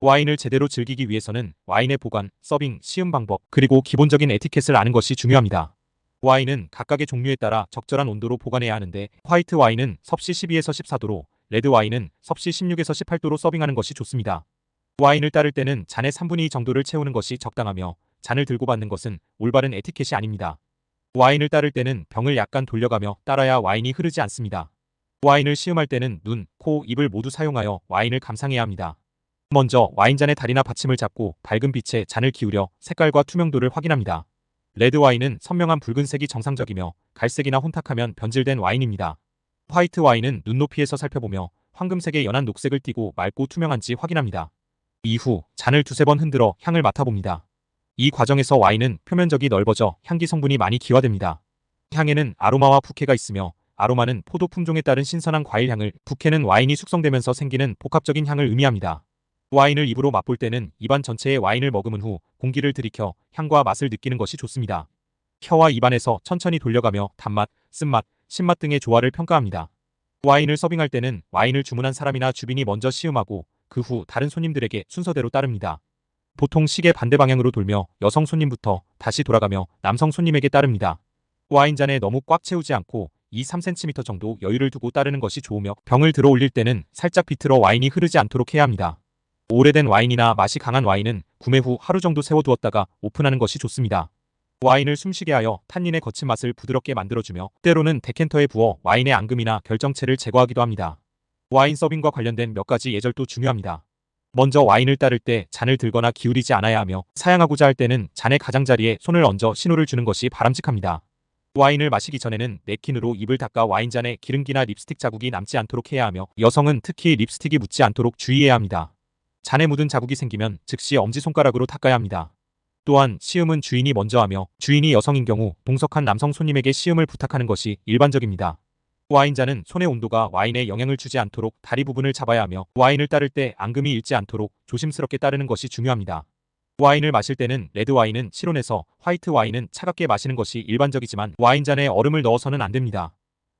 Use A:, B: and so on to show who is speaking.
A: 와인을 제대로 즐기기 위해서는 와인의 보관, 서빙, 시음 방법, 그리고 기본적인 에티켓을 아는 것이 중요합니다. 와인은 각각의 종류에 따라 적절한 온도로 보관해야 하는데, 화이트 와인은 섭씨 12에서 14도로, 레드 와인은 섭씨 16에서 18도로 서빙하는 것이 좋습니다. 와인을 따를 때는 잔의 3분의 2 정도를 채우는 것이 적당하며, 잔을 들고 받는 것은 올바른 에티켓이 아닙니다. 와인을 따를 때는 병을 약간 돌려가며 따라야 와인이 흐르지 않습니다. 와인을 시음할 때는 눈, 코, 입을 모두 사용하여 와인을 감상해야 합니다. 먼저 와인잔의 다리나 받침을 잡고 밝은 빛에 잔을 기울여 색깔과 투명도를 확인합니다. 레드 와인은 선명한 붉은색이 정상적이며 갈색이나 혼탁하면 변질된 와인입니다. 화이트 와인은 눈높이에서 살펴보며 황금색의 연한 녹색을 띠고 맑고 투명한지 확인합니다. 이후 잔을 두세 번 흔들어 향을 맡아봅니다. 이 과정에서 와인은 표면적이 넓어져 향기 성분이 많이 기화됩니다. 향에는 아로마와 부케가 있으며, 아로마는 포도 품종에 따른 신선한 과일 향을, 부케는 와인이 숙성되면서 생기는 복합적인 향을 의미합니다. 와인을 입으로 맛볼 때는 입안 전체에 와인을 머금은 후 공기를 들이켜 향과 맛을 느끼는 것이 좋습니다. 혀와 입안에서 천천히 돌려가며 단맛, 쓴맛, 신맛 등의 조화를 평가합니다. 와인을 서빙할 때는 와인을 주문한 사람이나 주빈이 먼저 시음하고 그 후 다른 손님들에게 순서대로 따릅니다. 보통 시계 반대 방향으로 돌며 여성 손님부터 다시 돌아가며 남성 손님에게 따릅니다. 와인잔에 너무 꽉 채우지 않고 2-3cm 정도 여유를 두고 따르는 것이 좋으며, 병을 들어 올릴 때는 살짝 비틀어 와인이 흐르지 않도록 해야 합니다. 오래된 와인이나 맛이 강한 와인은 구매 후 하루 정도 세워두었다가 오픈하는 것이 좋습니다. 와인을 숨쉬게 하여 탄닌의 거친 맛을 부드럽게 만들어주며, 때로는 데캔터에 부어 와인의 앙금이나 결정체를 제거하기도 합니다. 와인 서빙과 관련된 몇 가지 예절도 중요합니다. 먼저 와인을 따를 때 잔을 들거나 기울이지 않아야 하며, 사양하고자 할 때는 잔의 가장자리에 손을 얹어 신호를 주는 것이 바람직합니다. 와인을 마시기 전에는 냅킨으로 입을 닦아 와인잔에 기름기나 립스틱 자국이 남지 않도록 해야 하며, 여성은 특히 립스틱이 묻지 않도록 주의해야 합니다. 잔에 묻은 자국이 생기면 즉시 엄지손가락으로 닦아야 합니다. 또한 시음은 주인이 먼저 하며, 주인이 여성인 경우 동석한 남성 손님에게 시음을 부탁하는 것이 일반적입니다. 와인잔은 손의 온도가 와인에 영향을 주지 않도록 다리 부분을 잡아야 하며, 와인을 따를 때 앙금이 잃지 않도록 조심스럽게 따르는 것이 중요합니다. 와인을 마실 때는 레드 와인은 실온에서, 화이트 와인은 차갑게 마시는 것이 일반적이지만 와인잔에 얼음을 넣어서는 안 됩니다.